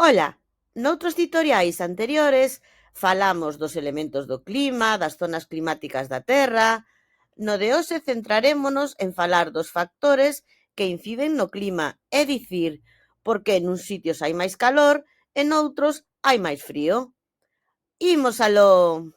Ola, noutros tutoriais anteriores falamos dos elementos do clima, das zonas climáticas da Terra. No de hoxe centrarémonos en falar dos factores que inciden no clima, é dicir, por que nuns sitios hai máis calor e noutros hai máis frío. Imos aló!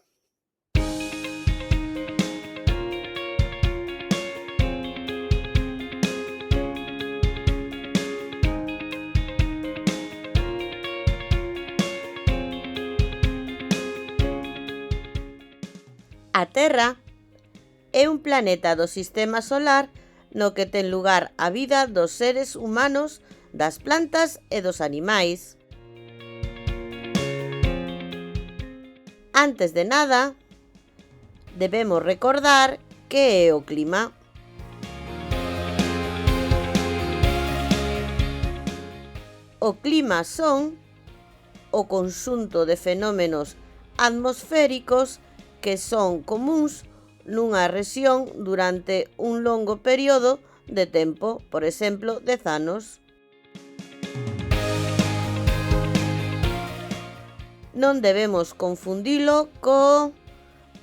A Terra é un planeta do sistema solar no que ten lugar a vida dos seres humanos, das plantas e dos animais. Antes de nada, debemos recordar que é o clima. O clima son o conxunto de fenómenos atmosféricos que son comúns nunha rexión durante un longo período de tempo, por exemplo, 10 anos. Non debemos confundilo co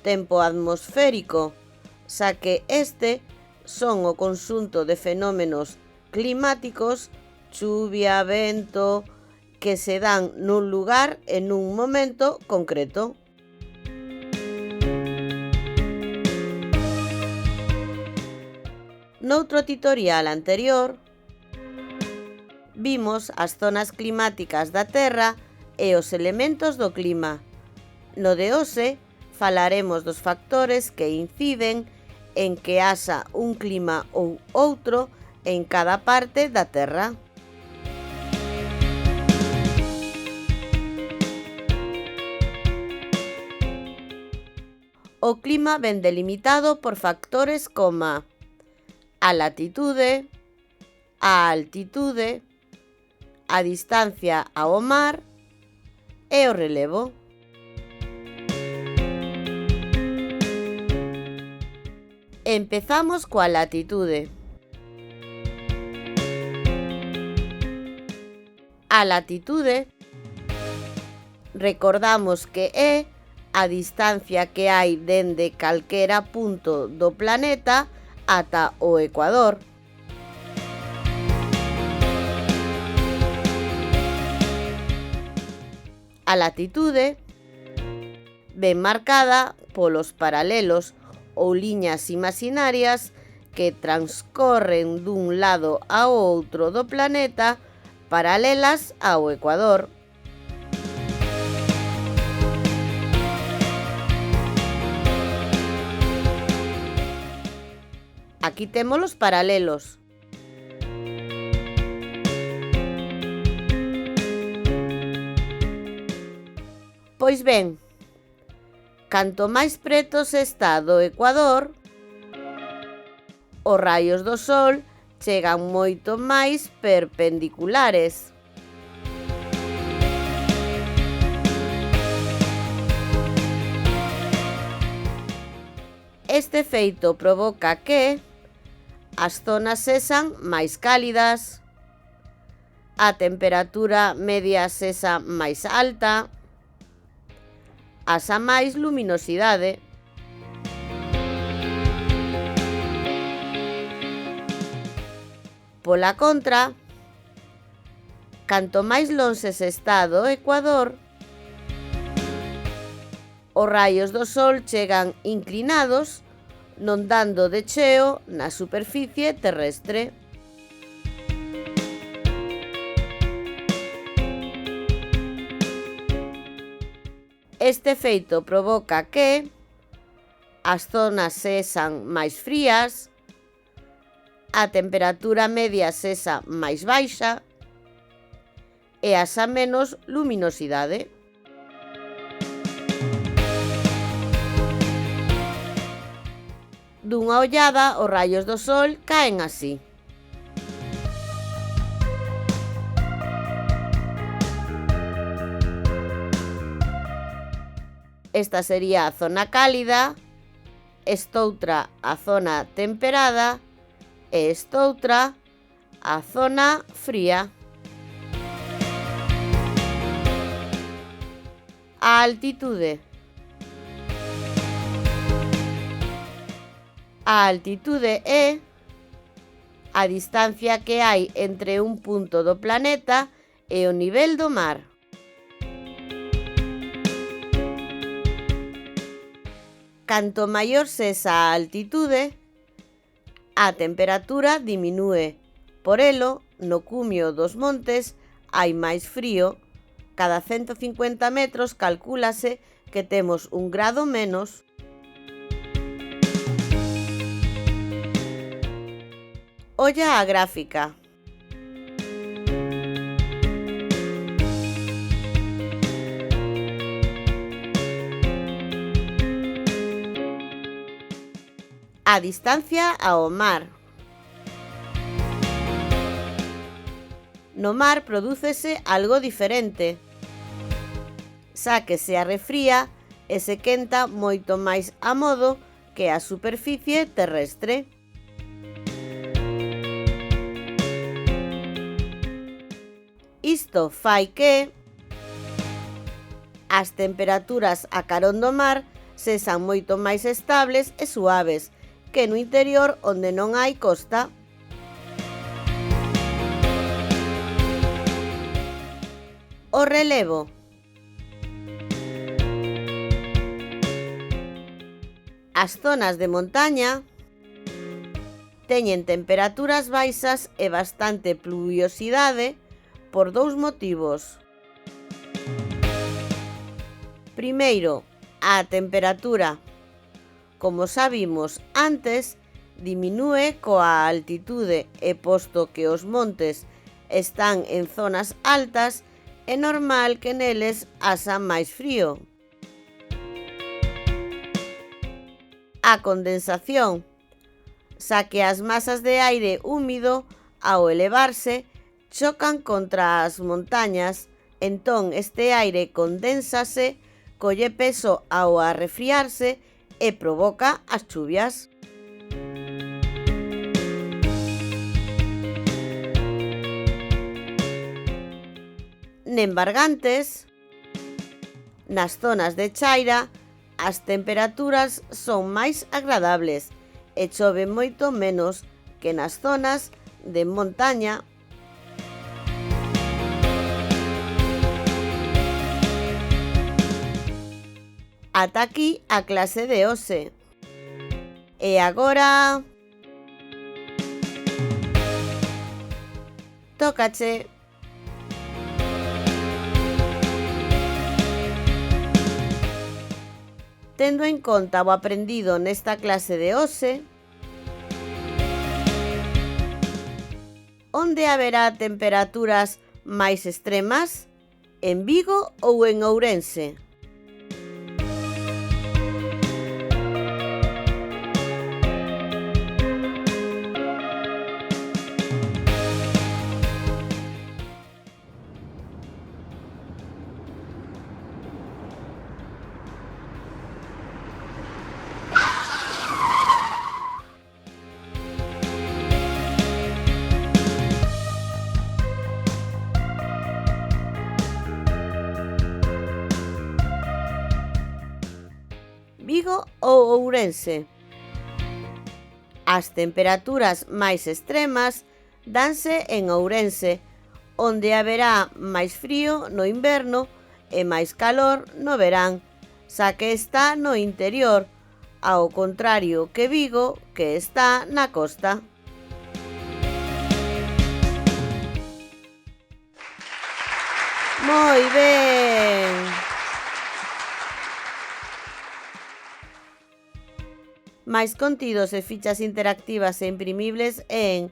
tempo atmosférico, xa que este son o conxunto de fenómenos climáticos, chuvia, vento, que se dan nun lugar e nun momento concreto. Noutro tutorial anterior, vimos as zonas climáticas da Terra e os elementos do clima. No de hoxe, falaremos dos factores que inciden en que haxa un clima ou outro en cada parte da Terra. O clima ven delimitado por factores como a latitude, a altitude, a distancia ao mar e o relevo. Empezamos coa latitude. A latitude, recordamos que é a distancia que hai dende calquera punto do planeta ata o ecuador. A latitude ven marcada polos paralelos ou liñas imaxinarias que transcorren dun lado ao outro do planeta paralelas ao ecuador. Aquí temos os paralelos. Pois ben, canto máis preto se está do ecuador, os raios do sol chegan moito máis perpendiculares. Este feito provoca que as zonas sexan máis cálidas, a temperatura media sexa máis alta, haxa máis luminosidade. Pola contra, canto máis lonxe se está do ecuador, os raios do sol chegan inclinados, non dando de cheo na superficie terrestre. Este feito provoca que as zonas sexan máis frías, a temperatura media sexa máis baixa e haxa menos luminosidade. Dunha ollada, os raios do sol caen así. Esta sería a zona cálida, estoutra a zona temperada e estoutra a zona fría. A altitude. A altitude é a distancia que hai entre un punto do planeta e o nivel do mar. Canto maior sexa a altitude, a temperatura diminúe. Por elo, no cumio dos montes hai máis frío. Cada 150 metros calcúlase que temos 1 grado menos. Olla a gráfica. A distancia ao mar. No mar prodúcese algo diferente, xa que se arrefría e se quenta moito máis a modo que a superficie terrestre. Isto fai que as temperaturas a carón do mar sexan moito máis estables e suaves que no interior onde non hai costa. O relevo. As zonas de montaña teñen temperaturas baixas e bastante pluviosidade por dous motivos. Primeiro, a temperatura. Como xa vimos antes, diminúe coa altitude e posto que os montes están en zonas altas, é normal que neles haxa máis frío. A condensación, xa que as masas de aire húmido, ao elevarse, chocan contra as montañas, entón este aire condénsase, colle peso ao arrefriarse e provoca as chuvias. Nembargantes, nas zonas de chaira, as temperaturas son máis agradables e chove moito menos que nas zonas de montaña. Ata aquí a clase de hoxe. E agora tócache. Tendo en conta o aprendido nesta clase de hoxe, onde haberá temperaturas máis extremas? En Vigo ou en Ourense? Vigo ou Ourense? As temperaturas máis extremas danse en Ourense, onde haberá máis frío no inverno e máis calor no verán, xa que está no interior, ao contrario que Vigo, que está na costa. Moi ben! Máis contidos e fichas interactivas e imprimibles en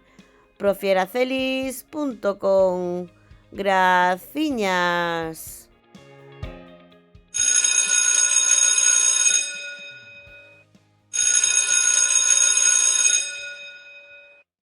profieracelis.com. Graciñas.